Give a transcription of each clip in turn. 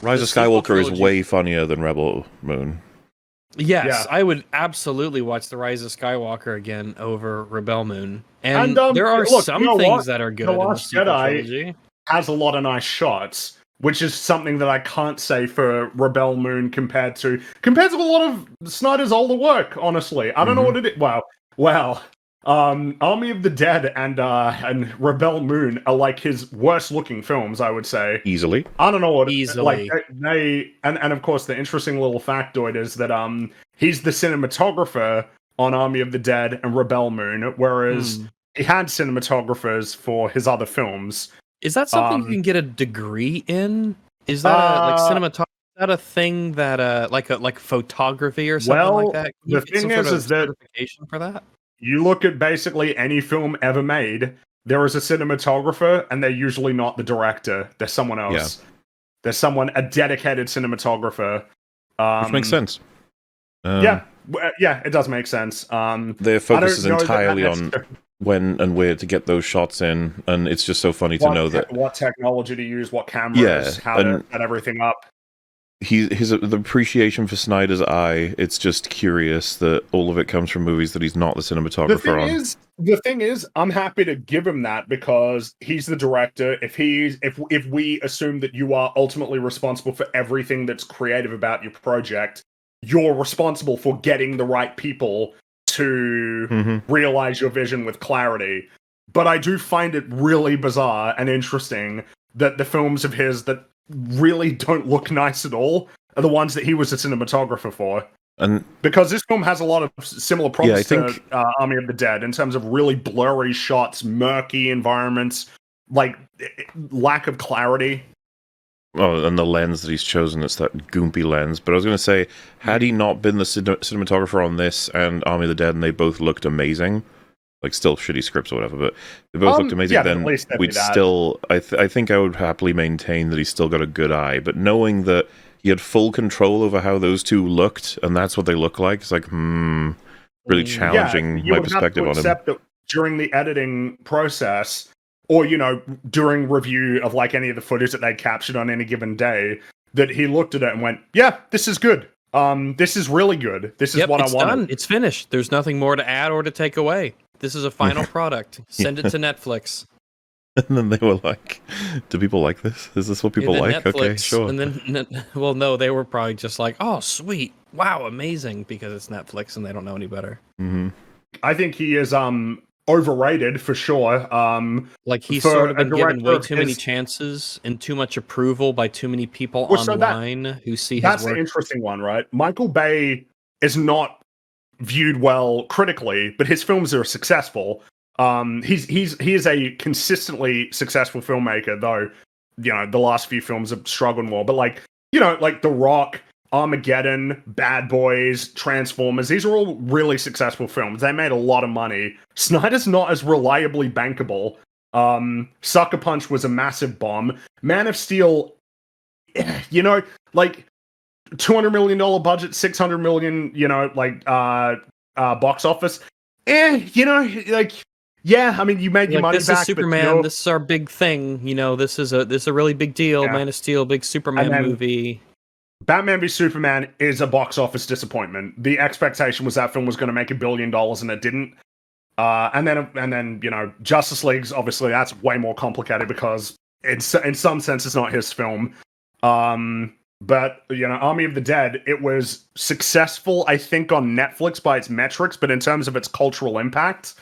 Rise of Skywalker is way funnier than Rebel Moon. Yes, I would absolutely watch The Rise of Skywalker again over Rebel Moon. And there are some things that are good in the sequel trilogy. Has a lot of nice shots, which is something that I can't say for Rebel Moon compared to a lot of Snyder's older work, honestly. I don't know what it is. Well, Army of the Dead and Rebel Moon are like his worst looking films, I would say. Easily. I don't know what like they and of course the interesting little factoid is that he's the cinematographer on Army of the Dead and Rebel Moon, whereas he had cinematographers for his other films. Is that something you can get a degree in? Is that like cinematography? Is that a thing that like photography or something like that? The thing is that certification for that. You look at basically any film ever made, there is a cinematographer, and they're usually not the director. They're someone else. Yeah. There's a dedicated cinematographer. Which makes sense. Yeah, it does make sense. Their focus is entirely on when and where to get those shots in, and it's just so funny to know that what technology to use, what cameras, how to set everything up. The appreciation for Snyder's eye, it's just curious that all of it comes from movies that he's not the cinematographer on. The thing is, I'm happy to give him that because he's the director. If we assume that you are ultimately responsible for everything that's creative about your project, you're responsible for getting the right people to realize your vision with clarity. But I do find it really bizarre and interesting that the films of his that really don't look nice at all are the ones that he was a cinematographer for. And because this film has a lot of similar problems to Army of the Dead in terms of really blurry shots, murky environments, like lack of clarity. Oh, and the lens that he's chosen, it's that goompy lens. But I was going to say, had he not been the cinematographer on this and Army of the Dead, and they both looked amazing, like still shitty scripts or whatever, but they both looked amazing, then we'd still, I think I would happily maintain that he's still got a good eye. But knowing that he had full control over how those two looked, and that's what they look like, it's like, really challenging my perspective on him. That during the editing process, or, during review of like any of the footage that they captured on any given day, that he looked at it and went, yeah, this is good. This is really good. This is what I wanted. Done. It's finished. There's nothing more to add or to take away. This is a final product. Send it to Netflix. And then they were like, do people like this? Is this what people like? Netflix, okay, sure. And then, well, no, they were probably just like, oh, sweet. Wow, amazing. Because it's Netflix and they don't know any better. Mm-hmm. I think he is overrated for sure. Like he's sort of been given way too many chances and too much approval by too many people online who see his work. That's the interesting one, right? Michael Bay is not viewed well critically, but his films are successful. He is a consistently successful filmmaker, though the last few films have struggled more. But like The Rock, Armageddon, Bad Boys, Transformers, these are all really successful films. They made a lot of money. Snyder's not as reliably bankable. Sucker Punch was a massive bomb. Man of Steel, like $200 million budget, $600 million, box office. Yeah, I mean, you made your money this back. This is Superman. This is our big thing. This is a really big deal. Yeah. Man of Steel, big Superman movie. Batman v Superman is a box office disappointment. The expectation was that film was going to make $1 billion, and it didn't. And then Justice League's obviously that's way more complicated because in some sense it's not his film. But Army of the Dead, it was successful, I think, on Netflix by its metrics, but in terms of its cultural impact,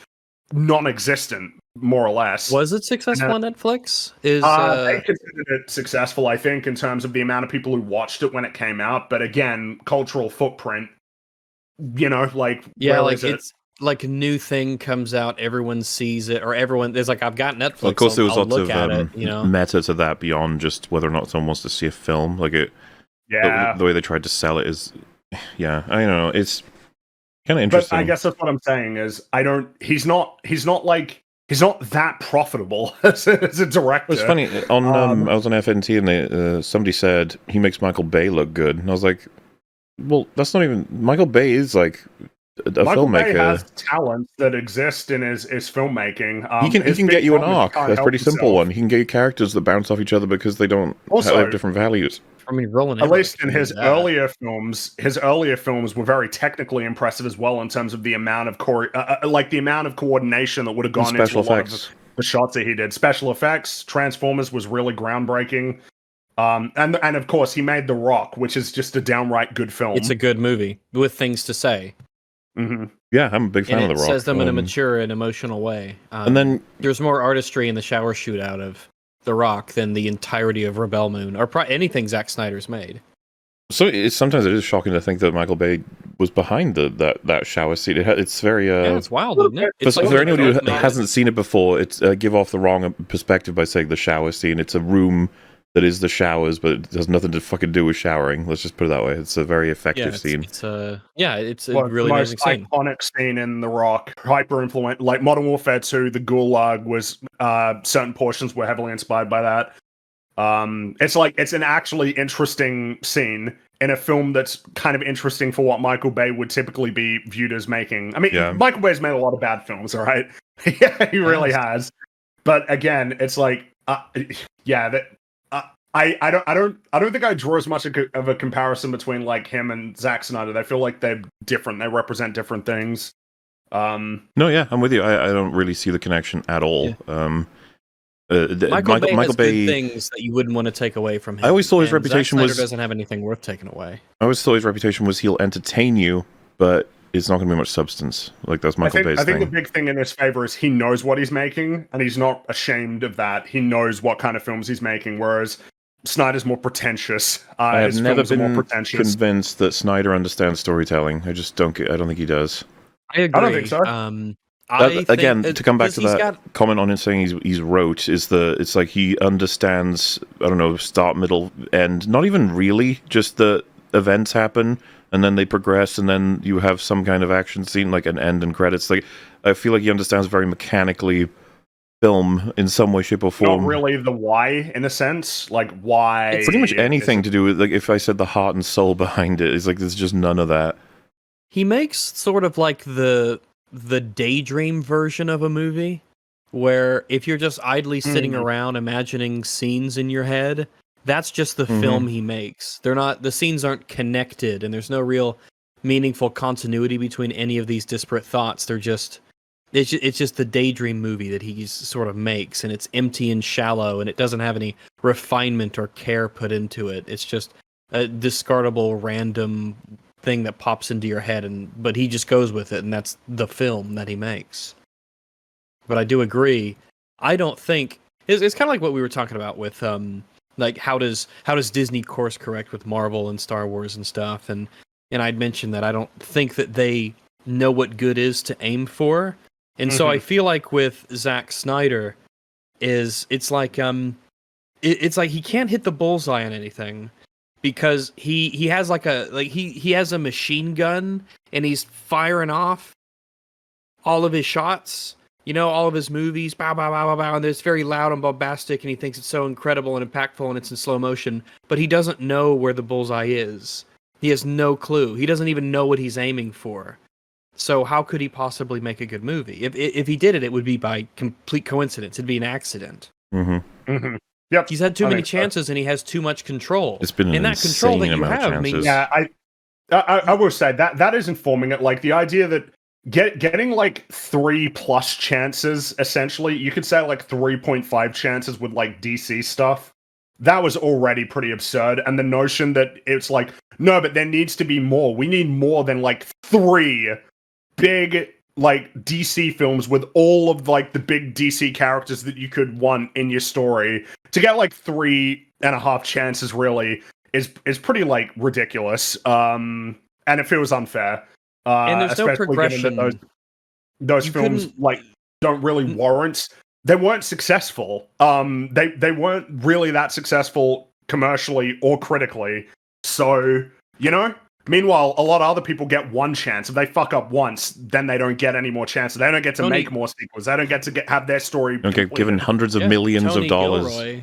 non-existent, more or less. Was it successful on Netflix? They considered it successful, I think, in terms of the amount of people who watched it when it came out. But again, cultural footprint, it's like a new thing comes out, everyone sees it, or there's like, I've got Netflix. Well, of course, there was lots of it, meta to that beyond just whether or not someone wants to see a film. Like it, the way they tried to sell it is, I don't know, it's kind of interesting. But I guess that's what I'm saying is, he's not that profitable as a director. It's funny, I was on FNT and somebody said he makes Michael Bay look good, and I was like, well, that's not even, Michael Bay is like Michael Bay filmmaker has talents that exist in his filmmaking. He can get you an arc. A pretty simple one. He can get you characters that bounce off each other because they don't have different values. I mean, Roland at least in his earlier films were very technically impressive as well in terms of the amount of the amount of coordination that would have gone into a lot of the shots that he did. Special effects, Transformers was really groundbreaking. And of course he made The Rock, which is just a downright good film. It's a good movie with things to say. Mm-hmm. Yeah, I'm a big fan of The Rock. It says them in a mature and emotional way. And then there's more artistry in the shower shootout of The Rock than the entirety of Rebel Moon or anything Zack Snyder's made. So sometimes it is shocking to think that Michael Bay was behind that shower scene. It's very it's wild, isn't it? For anyone who hasn't seen it before, it's give off the wrong perspective by saying the shower scene. It's a room that is the showers, but it has nothing to fucking do with showering. Let's just put it that way. It's a very effective scene. It's a really amazing scene. Iconic scene in The Rock. Hyper influential, like Modern Warfare 2, the Gulag was certain portions were heavily inspired by that. It's an actually interesting scene in a film that's kind of interesting for what Michael Bay would typically be viewed as making. I mean, Michael Bay's made a lot of bad films, all right? Yeah, he really has. But again, it's like, I don't think I draw as much of a comparison between like him and Zack Snyder. They feel like they're different. They represent different things. No, yeah, I'm with you. I don't really see the connection at all. Yeah. Michael Bay has good things that you wouldn't want to take away from him. I always thought his reputation Zack Snyder doesn't have anything worth taking away. I always thought his reputation was he'll entertain you, but it's not going to be much substance. Like that's Michael Bay's thing. I think the big thing in his favor is he knows what he's making, and he's not ashamed of that. He knows what kind of films he's making, whereas Snyder's more pretentious. I have never been convinced that Snyder understands storytelling. I just don't. I don't think he does. I agree. I don't think so. Again, to come back to that comment on him saying he's rote, it's like he understands, I don't know, start, middle, end. Not even really, just the events happen, and then they progress, and then you have some kind of action scene, like an end and credits. Like, I feel like he understands very mechanically film in some way, shape, or form. Not really the why, in a sense. Like, why... It's pretty much anything to do with, like, if I said the heart and soul behind it, it's like, there's just none of that. He makes sort of like the daydream version of a movie, where if you're just idly sitting around imagining scenes in your head, that's just the film he makes. The scenes aren't connected, and there's no real meaningful continuity between any of these disparate thoughts. It's just the daydream movie that he sort of makes, and it's empty and shallow, and it doesn't have any refinement or care put into it. It's just a discardable random thing that pops into your head, but he just goes with it, and that's the film that he makes. But I do agree. I don't think it's kind of like what we were talking about with like how does Disney course correct with Marvel and Star Wars and stuff, and I'd mentioned that I don't think that they know what good is to aim for, and so I feel like with Zack Snyder it's like he can't hit the bullseye on anything. Because he has he has a machine gun and he's firing off all of his shots, all of his movies, bow, bow, bow, bow, bow, and it's very loud and bombastic, and he thinks it's so incredible and impactful, and it's in slow motion, but he doesn't know where the bullseye is. He has no clue. He doesn't even know what he's aiming for. So how could he possibly make a good movie? If he did it, it would be by complete coincidence. It'd be an accident. Yep. He's had too many chances, and he has too much control. It's been an insane amount of chances. Yeah, I will say that is informing it. Like the idea that getting like 3+ chances, essentially, you could say like 3.5 chances with like DC stuff. That was already pretty absurd. And the notion that it's like, no, but there needs to be more. We need more than like 3 big like DC films with all of like the big DC characters that you could want in your story. To get like 3.5 chances really is pretty like ridiculous. And it feels unfair. And there's no progression. Those films like don't really warrant. They weren't successful. They weren't really that successful commercially or critically. So, meanwhile, a lot of other people get one chance. If they fuck up once, then they don't get any more chances. They don't get to make more sequels. They don't get to have their story. Okay, given hundreds of millions of dollars. Gilroy,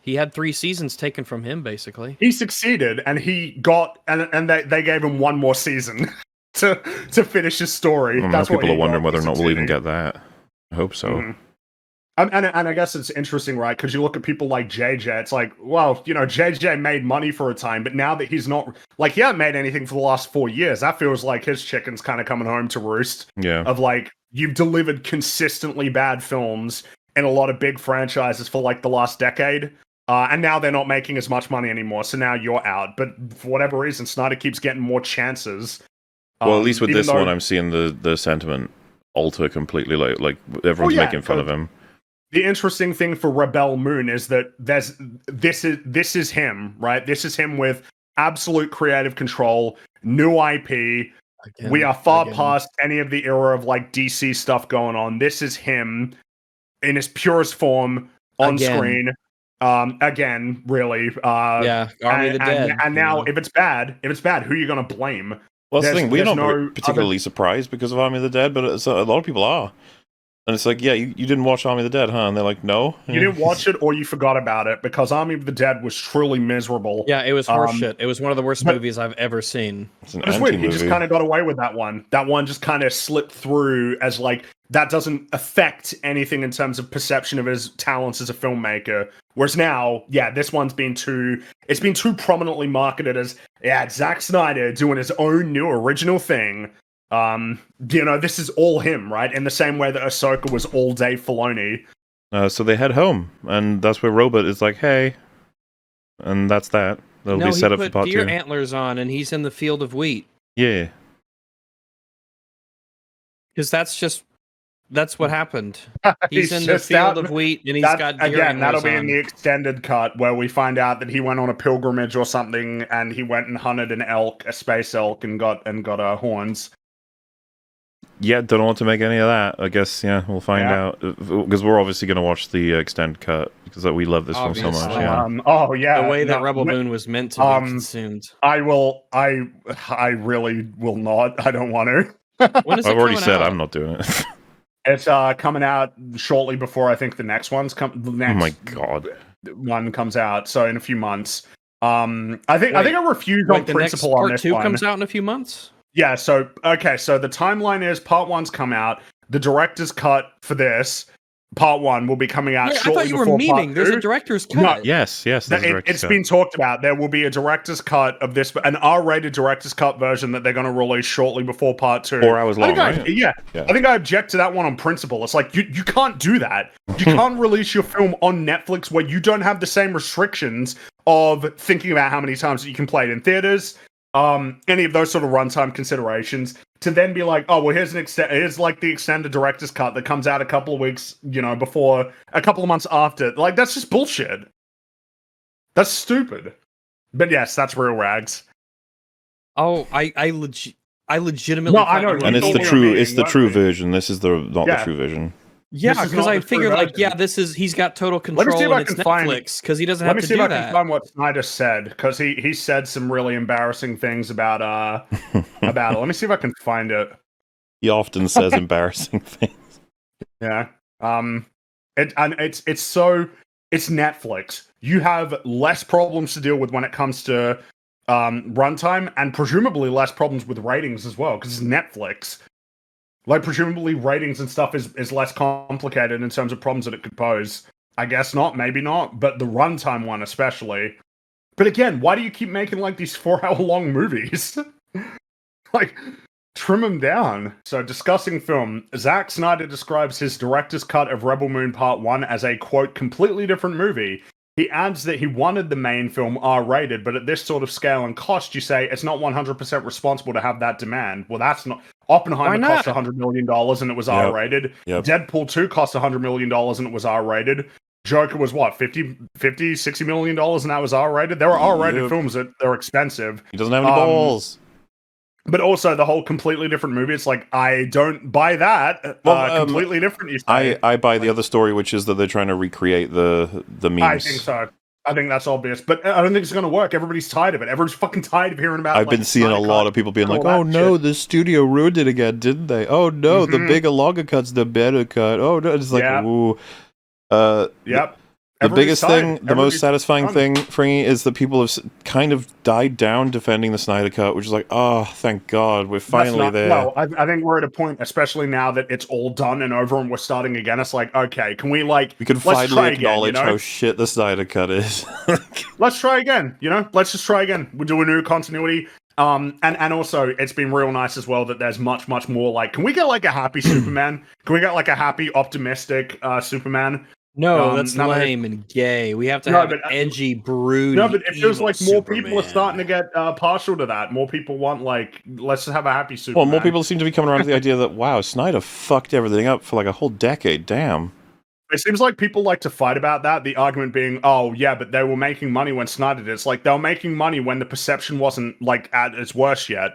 he had 3 seasons taken from him, basically. He succeeded, and he got, and they gave him one more season to finish his story. Well, That's now what people he are wondering got. whether or He's not we'll even succeeding. get that. I hope so. Mhm. And I guess it's interesting, right? Because you look at people like JJ, it's like, well, you know, JJ made money for a time, but now that he's not, like, he hasn't made anything for the last 4 years, that feels like his chicken's kind of coming home to roost. Yeah. Of like, you've delivered consistently bad films in a lot of big franchises for like the last decade, and now they're not making as much money anymore, so now you're out. But for whatever reason, Snyder keeps getting more chances. Well, at least with even this though- one, I'm seeing the sentiment alter completely. Like everyone's yeah, making fun of him. The interesting thing for Rebel Moon is that this is him, right? This is him with absolute creative control, new IP. We are far past any of the era of like DC stuff going on. This is him in his purest form on screen. Again, really. Yeah, Army of the Dead. And now, if it's bad, who are you going to blame? Well, that's the thing. We're not no particularly surprised because of Army of the Dead, but a lot of people are. And it's like, yeah, you didn't watch Army of the Dead, huh? And they're like, no. You didn't watch it, or you forgot about it, because Army of the Dead was truly miserable. Yeah, it was horseshit. It was one of the worst movies I've ever seen. It's an It was weird. He anti-movie. just kind of got away with that one. That one just kind of slipped through as like, that doesn't affect anything in terms of perception of his talents as a filmmaker. Whereas now, yeah, this one's been too prominently marketed as, yeah, Zack Snyder doing his own new original thing. You know, this is all him, right? In the same way that Ahsoka was all Dave Filoni. So they head home, and that's where Robot is like, hey. And that's that. That'll be set up for part he put 2. deer antlers on, and he's in the field of wheat. Yeah. Because that's what happened. He's He's in the just field out- of wheat, and he's got deer again, that'll antlers be on. in the extended cut where we find out that he went on a pilgrimage or something, and he went and hunted an elk, a space elk, and got horns. Yeah, don't know what to make any of that. I guess, yeah, we'll find out. Because we're obviously going to watch the extended cut, because we love this film so much. Obviously. Yeah. Oh yeah, the way that no, Rebel Moon was meant to be consumed. I really will not. I don't want to. When is I've it already coming said out? I'm not doing it. It's coming out shortly before I think the next one's the Oh next my god. one comes out. So in a few months. I think I refuse on the next principle on part this 2 one. comes out in a few months? Yeah, so the timeline is part 1's come out. The director's cut for this, part 1, will be coming out Wait, I shortly thought you were before memeing. part 2. There's a director's cut. No. Yes, there's a director's It's cut. been talked about. There will be a director's cut of this, an R-rated director's cut version that they're going to release shortly before part 2. 4 hours long, right? Yeah. Yeah. I think I object to that one on principle. It's like, you can't do that. You can't release your film on Netflix where you don't have the same restrictions of thinking about how many times that you can play it in theaters, any of those sort of runtime considerations, to then be like, oh, well, here's like the extended director's cut that comes out a couple of weeks, before, a couple of months after. Like, that's just bullshit. That's stupid. But yes, that's real rags. Oh, I legitimately. No, I know. And it's the true version. This is not the true version. Yeah, This is because not I the true figured, like, version. he's got total Let me see control if I and it's can find- Netflix because he doesn't Let have me to see do if I can that. find what Snyder said, because he said some really embarrassing things about about it. Let me see if I can find it. He often says embarrassing things. Yeah. It's Netflix. You have less problems to deal with when it comes to runtime, and presumably less problems with ratings as well, because it's Netflix. Like, presumably ratings and stuff is less complicated in terms of problems that it could pose. I guess not, maybe not, but the runtime one especially. But again, why do you keep making like these 4-hour-long movies? Like, trim them down. So, discussing film, Zack Snyder describes his director's cut of Rebel Moon Part 1 as a, quote, completely different movie. He adds that he wanted the main film R-rated, but at this sort of scale and cost, you say it's not 100% responsible to have that demand. Well, that's not... Oppenheimer cost $100 million and it was R-rated. Yep. Deadpool 2 cost $100 million and it was R-rated. Joker was what, $60 million and that was R-rated? There are R-rated films that are expensive. He doesn't have any balls. But also the whole completely different movie. It's like, I don't buy that. Completely different. You say. I buy the other story, which is that they're trying to recreate the memes. I think so. I think that's obvious, but I don't think it's going to work. Everybody's tired of it. Everyone's fucking tired of hearing about. I've been seeing a lot of people being like, "Oh no, the studio ruined it again, didn't they? Oh no, the bigger, longer cut's the better cut. Oh no, it's like, ooh, yep. The biggest thing, the most satisfying done. thing, Fringy, is that people have kind of died down defending the Snyder Cut, which is like, oh, thank God, we're finally there. No, I think we're at a point, especially now that it's all done and over and we're starting again. It's like, okay, can we We can let's finally try acknowledge again, you know? how shit the Snyder Cut is. Let's try again, you know? Let's just try again. We'll do a new continuity. And also, it's been real nice as well that there's much more like, can we get like a happy Superman? Can we get like a happy, optimistic Superman? No, that's lame and gay. We have to have an edgy, broody. No, but it feels like more Superman. people are starting to get partial to that. More people want like, let's just have a happy Superman. Well, more people seem to be coming around to the idea that, wow, Snyder fucked everything up for like a whole decade. Damn. It seems like people like to fight about that. The argument being, oh yeah, but they were making money when Snyder did. It's like they were making money when the perception wasn't like at its worst yet.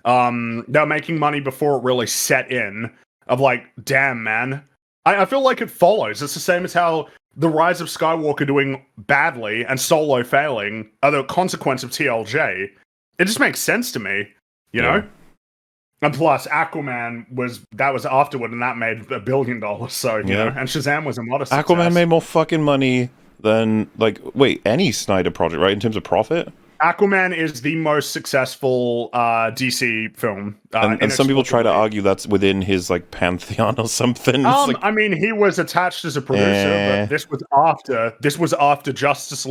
They were making money before it really set in. Of like, damn man, I feel like it follows. It's the same as how the Rise of Skywalker doing badly and Solo failing are the consequence of TLJ. It just makes sense to me, you know. And plus, Aquaman was afterward, and that made $1 billion. So you know, and Shazam was a modest success. Aquaman made more fucking money than any Snyder project, right? In terms of profit. Aquaman is the most successful DC film, and some people try to argue that's within his like pantheon or something. I mean, he was attached as a producer, but this was after Justice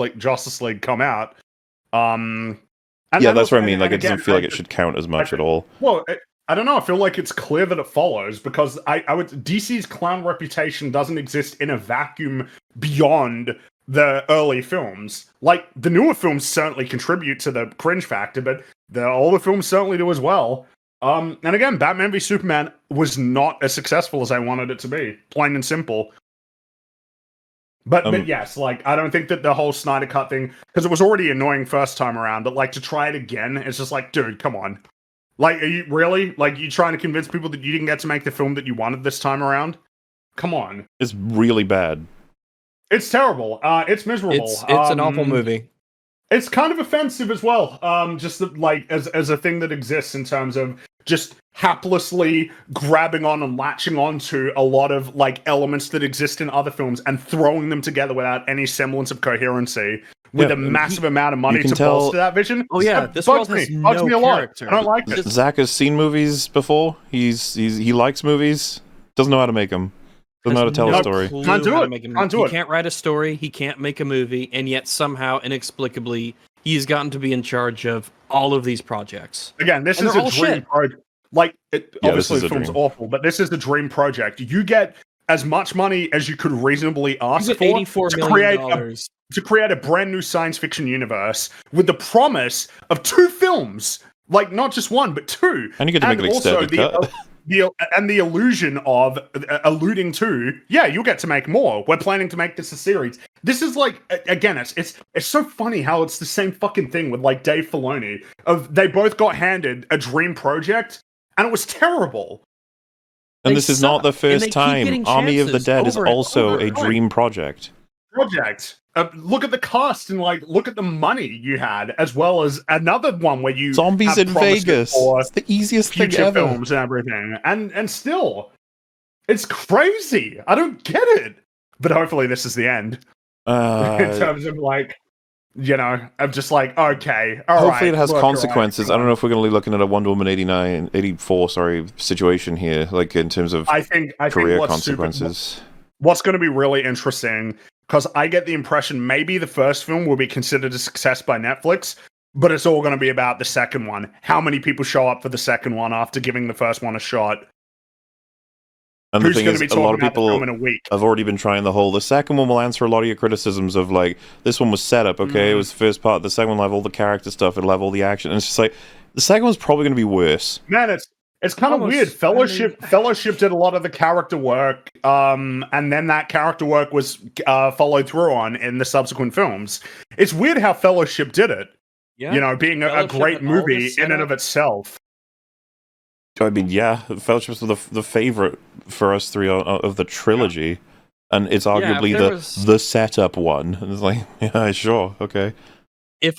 League come out. That's what I mean. Like, it doesn't feel like it should count as much at all. Well, I don't know. I feel like it's clear that it follows because DC's clown reputation doesn't exist in a vacuum beyond the early films. Like, the newer films certainly contribute to the cringe factor, but the older films certainly do as well. And again, Batman v Superman was not as successful as I wanted it to be. Plain and simple. But yes, like, I don't think that the whole Snyder Cut thing, because it was already annoying first time around, but like, to try it again, it's just like, dude, come on. Like, are you really? Like, you trying to convince people that you didn't get to make the film that you wanted this time around? Come on. It's really bad. It's terrible. It's miserable. It's an awful movie. It's kind of offensive as well. Just like as a thing that exists in terms of just haplessly grabbing on and latching onto a lot of like elements that exist in other films and throwing them together without any semblance of coherency. With a massive amount of money to bolster that vision. Oh yeah, this world has no character. I don't like it. Zack has seen movies before. He likes movies. Doesn't know how to make them. Doesn't know how to tell a story. Can't do it. He can't write a story. He can't make a movie, and yet somehow, inexplicably, he's gotten to be in charge of all of these projects. Again, this is a dream project. Like, obviously, the film's awful, but this is a dream project. You get as much money as you could reasonably ask for to create a brand new science fiction universe with the promise of 2 films, like not just 1 but 2, and you get to make an extended cut. The illusion of alluding to, you'll get to make more. We're planning to make this a series. This is like, again, it's so funny how it's the same fucking thing with like Dave Filoni. They both got handed a dream project, and it was terrible. And this is not the first time Army of the Dead is also a dream project. Look at the cast and like look at the money you had, as well as another one where you Zombies in Vegas. It's the easiest thing ever. Films and everything, and still, it's crazy. I don't get it. But hopefully, this is the end. In terms of like, you know, I'm just like, okay, all right. Hopefully, it has consequences. I don't know if we're going to be looking at a Wonder Woman 84 situation here, like in terms of career consequences. What's going to be really interesting, because I get the impression maybe the first film will be considered a success by Netflix, but it's all going to be about the second one. How many people show up for the second one after giving the first one a shot? And the thing is, a lot of people have already been trying the second one will answer a lot of your criticisms of, like, this one was set up, okay? It was the first part. The second one will have all the character stuff. It'll have all the action. And it's just like, the second one's probably going to be worse. Man, it's kind of weird. Fellowship did a lot of the character work, and then that character work was followed through on in the subsequent films. It's weird how Fellowship did it. Yeah. You know, being a great movie in and of itself. I mean, Fellowship's the favorite for us three of the trilogy, and it's arguably the setup one. And it's like, yeah, sure, okay. If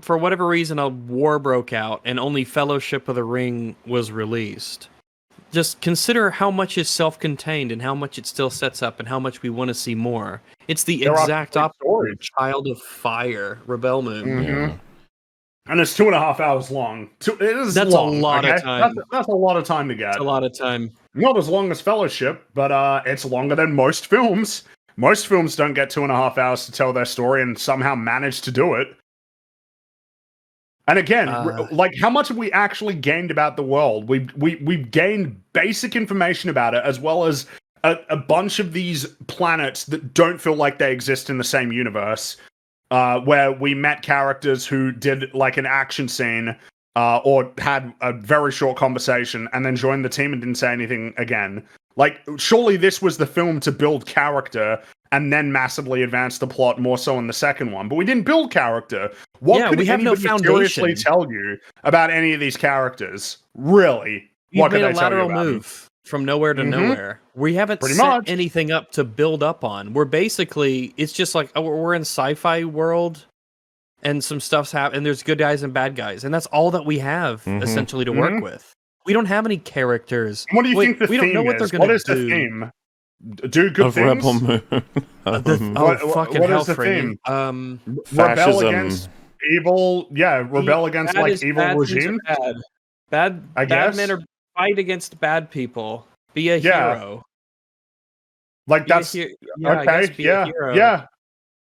for whatever reason a war broke out and only Fellowship of the Ring was released, just consider how much is self-contained and how much it still sets up and how much we want to see more. It's the exact opposite of Child of Fire, Rebel Moon. Mm-hmm. And it's 2.5 hours long. That's long, a lot of time. That's a lot of time to get. It's a lot of time. Not as long as Fellowship, but it's longer than most films. Most films don't get 2.5 hours to tell their story and somehow manage to do it. And again, like, how much have we actually gained about the world? We've gained basic information about it, as well as a bunch of these planets that don't feel like they exist in the same universe, where we met characters who did like an action scene or had a very short conversation and then joined the team and didn't say anything again. Like, surely this was the film to build character and then massively advance the plot more so in the second one. But we didn't build character. What could anybody seriously tell you about any of these characters? Really? What could they tell you about them? Made a lateral move from nowhere to nowhere. We haven't set anything up to build up on. We're basically, it's just like, we're in sci-fi world and some stuff's happening, and there's good guys and bad guys. And that's all that we have, essentially, to work with. We don't have any characters. What do you think the theme is? We don't know what they're going to do. What is the theme? Do good things? Rebel Moon. What is the theme? Rebel against evil. Yeah, rebel against like evil regimes. Bad men are fight against bad people. Be a hero. Like that's okay.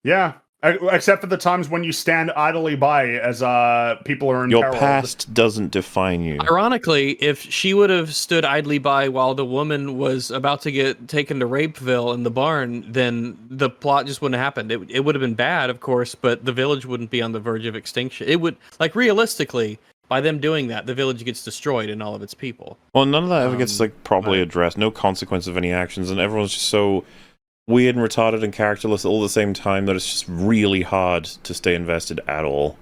Yeah. Except for the times when you stand idly by as people are in peril. Your past doesn't define you. Ironically, if she would have stood idly by while the woman was about to get taken to Rapeville in the barn, then the plot just wouldn't have happened. It would have been bad, of course, but the village wouldn't be on the verge of extinction. It would, like, realistically, by them doing that, the village gets destroyed and all of its people. Well, none of that ever gets like properly addressed. No consequence of any actions, and everyone's just so weird and retarded and characterless all at the same time that it's just really hard to stay invested at all.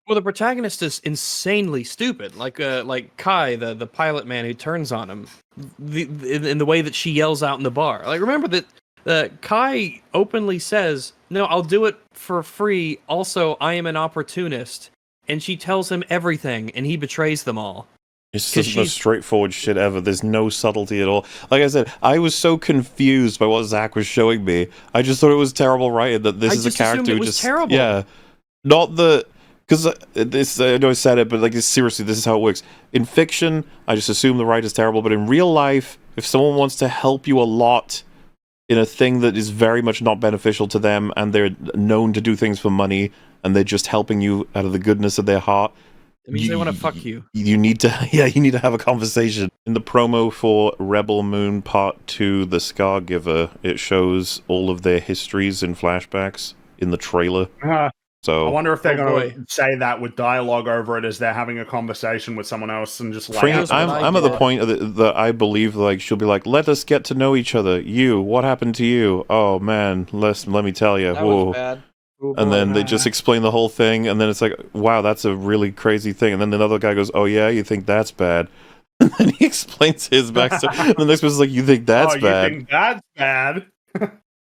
Well, the protagonist is insanely stupid, like Kai, the pilot man who turns on him, in the way that she yells out in the bar. Like, remember that Kai openly says, "No, I'll do it for free. Also, I am an opportunist," and she tells him everything, and he betrays them all. It's just the most straightforward shit ever. There's no subtlety at all. Like I said, I was so confused by what Zack was showing me. I just thought it was terrible writing that this is a character who just terrible. Yeah, not the because this I know I said it, but like seriously, this is how it works. In fiction, I just assume the writer's terrible, but in real life, if someone wants to help you a lot in a thing that is very much not beneficial to them, and they're known to do things for money, and they're just helping you out of the goodness of their heart. It means they want to fuck you. You need to, you need to have a conversation. In the promo for Rebel Moon Part 2, The Scar Giver, it shows all of their histories in flashbacks in the trailer. So I wonder if they're going to say that with dialogue over it as they're having a conversation with someone else and just like... I'm at the point that I believe like she'll be like, let us get to know each other. You, what happened to you? Oh man, let me tell you. That was bad. And then they just explain the whole thing, and then it's like, wow, that's a really crazy thing. And then another guy goes, oh yeah, you think that's bad? And then he explains his backstory. And the next person's like, you think that's bad? You think that's bad?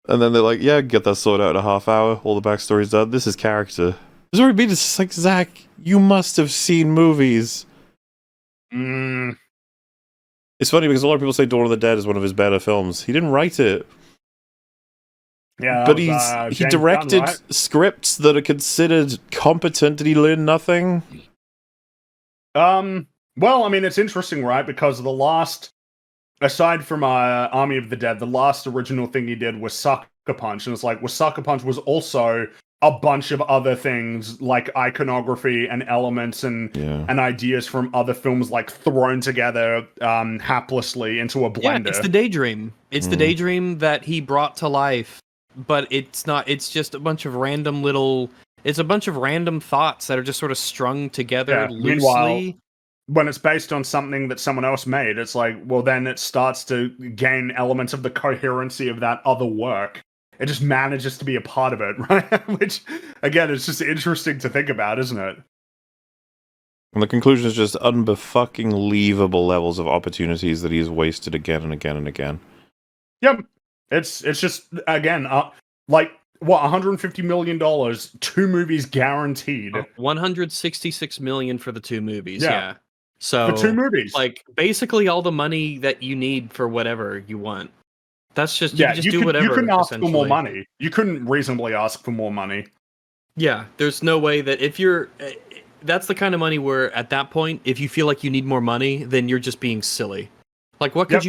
And then they're like, yeah, get that sorted out in a half hour. All the backstory's done. This is character. This is what I mean. It's just like, Zack, you must have seen movies. It's funny because a lot of people say Dawn of the Dead is one of his better films. He didn't write it. Yeah, but he directed scripts that are considered competent. Did he learn nothing? Well, I mean, it's interesting, right? Because the last, aside from Army of the Dead, the last original thing he did was Sucker Punch, and it's like, well, Sucker Punch was also a bunch of other things like iconography and elements and ideas from other films, like thrown together haplessly into a blender. Yeah, it's the daydream. It's the daydream that he brought to life. But it's not, it's just a bunch of random thoughts that are just sort of strung together loosely. Meanwhile, when it's based on something that someone else made, it's like, well, then it starts to gain elements of the coherency of that other work. It just manages to be a part of it, right? Which, again, is just interesting to think about, isn't it? And the conclusion is just unbefucking-leavable levels of opportunities that he's wasted again and again and again. Yep. It's just, again, like, what, $150 million, 2 movies guaranteed. $166 million for the 2 movies, yeah. So For 2 movies. like basically all the money that you need for whatever you want. That's just you can just do whatever. You couldn't ask for more essentially. money. You couldn't reasonably ask for more money. Yeah, there's no way that if you're that's the kind of money where at that point, if you feel like you need more money, then you're just being silly. Like what could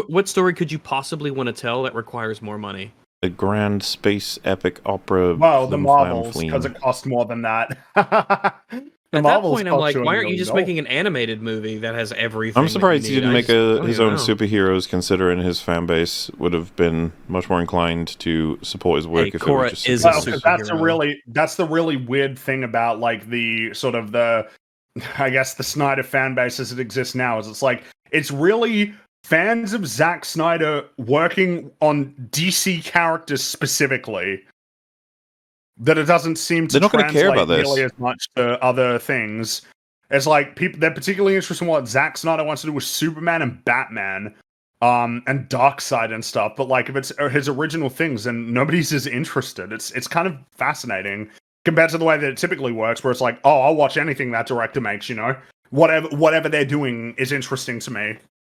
what story could you possibly want to tell that requires more money? A grand space epic opera. Well, the Marvels, because it costs more than that. At that point, I'm like, why aren't you just making an animated movie that has everything? I'm surprised he didn't make his own know. superheroes, considering his fan base would have been much more inclined to support his work Hey, if Korra it was just is Well, a 'cause superhero. that's the really weird thing about like the sort of the, I guess the Snyder fan base as it exists now is it's like it's really fans of Zack Snyder working on DC characters specifically. That it doesn't seem to They're not gonna care translate about this. nearly as much to other things. It's like they're particularly interested in what Zack Snyder wants to do with Superman and Batman, and Darkseid and stuff. But like if it's his original things, then nobody's as interested. It's kind of fascinating compared to the way that it typically works, where it's like, oh, I'll watch anything that director makes. You know, whatever they're doing is interesting to me.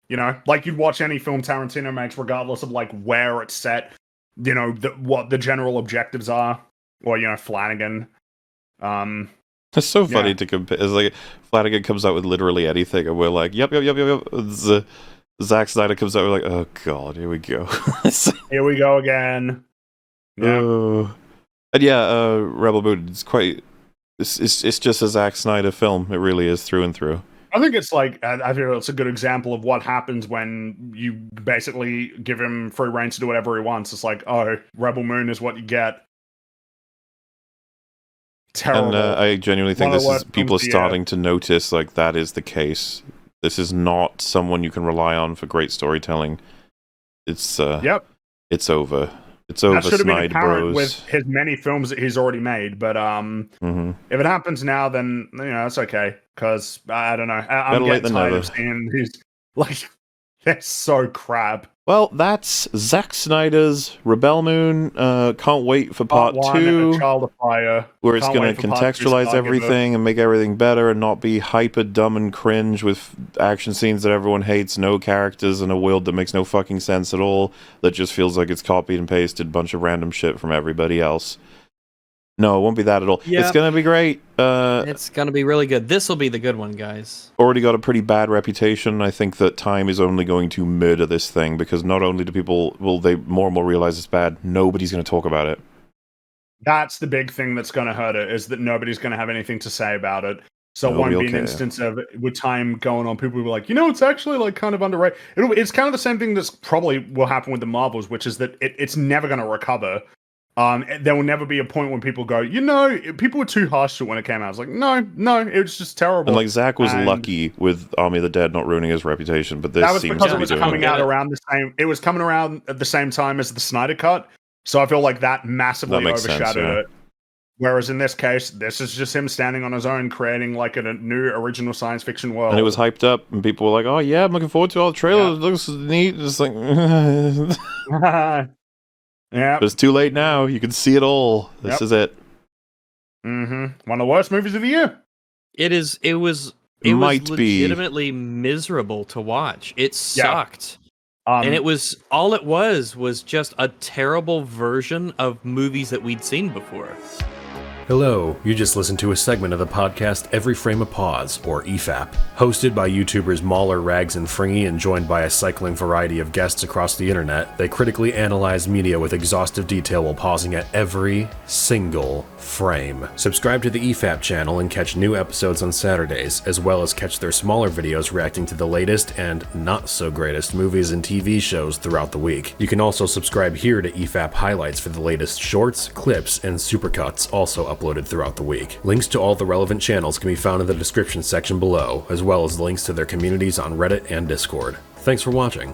You know, like you'd watch any film Tarantino makes, regardless of like where it's set. You know, what the general objectives are. Or, you know, Flanagan. It's so funny to compare. It's like Flanagan comes out with literally anything, and we're like, yep. Zack Snyder comes out, we're like, oh god, here we go. Here we go again. Yeah. And yeah, Rebel Moon, it's just a Zack Snyder film. It really is through and through. I think it's like, I feel it's a good example of what happens when you basically give him free reign to do whatever he wants. It's like, oh, Rebel Moon is what you get. Terrible. And I genuinely think people are starting to notice like that is the case. This is not someone you can rely on for great storytelling. It's it's over. It's over. That should have been Snyder apparent Bros. with his many films that he's already made, but if it happens now, then you know it's okay. Because I don't know, I'm getting tired of seeing these like they're so crap. Well, that's Zack Snyder's Rebel Moon. Can't wait for part 2, A Child of Fire, where it's going to contextualize everything and make everything better and not be hyper dumb and cringe with action scenes that everyone hates, no characters, and a world that makes no fucking sense at all, that just feels like it's copied and pasted a bunch of random shit from everybody else. No, it won't be that at all. Yep. It's going to be great. It's going to be really good. This will be the good one, guys. Already got a pretty bad reputation. I think that time is only going to murder this thing, because not only do people, they more and more realize it's bad, nobody's going to talk about it. That's the big thing that's going to hurt it, is that nobody's going to have anything to say about it. So it won't be an instance of, with time going on, people will be like, you know, it's actually like kind of underrated. It's kind of the same thing that's probably will happen with the Marvels, which is that it's never going to recover. There will never be a point when people go, you know, people were too harsh to it when it came out. I was like, no, it was just terrible. And like Zach was lucky with Army of the Dead not ruining his reputation, but this that was seems because to it was be coming out around the same. It was coming around at the same time as the Snyder Cut, so I feel like that massively overshadowed it. Whereas in this case, this is just him standing on his own, creating like a new original science fiction world. And it was hyped up, and people were like, "Oh yeah, I'm looking forward to all the trailers. It looks neat." It's like. Yeah, but it's too late now. You can see it all. This is it. One of the worst movies of the year. It was legitimately miserable to watch. It sucked. And it was just a terrible version of movies that we'd seen before. Hello, you just listened to a segment of the podcast Every Frame a Pause, or EFAP. Hosted by YouTubers Mauler, Rags, and Fringy, and joined by a cycling variety of guests across the internet, they critically analyze media with exhaustive detail while pausing at every single frame. Subscribe to the EFAP channel and catch new episodes on Saturdays, as well as catch their smaller videos reacting to the latest and not-so-greatest movies and TV shows throughout the week. You can also subscribe here to EFAP Highlights for the latest shorts, clips, and supercuts, also uploaded throughout the week. Links to all the relevant channels can be found in the description section below, as well as links to their communities on Reddit and Discord. Thanks for watching.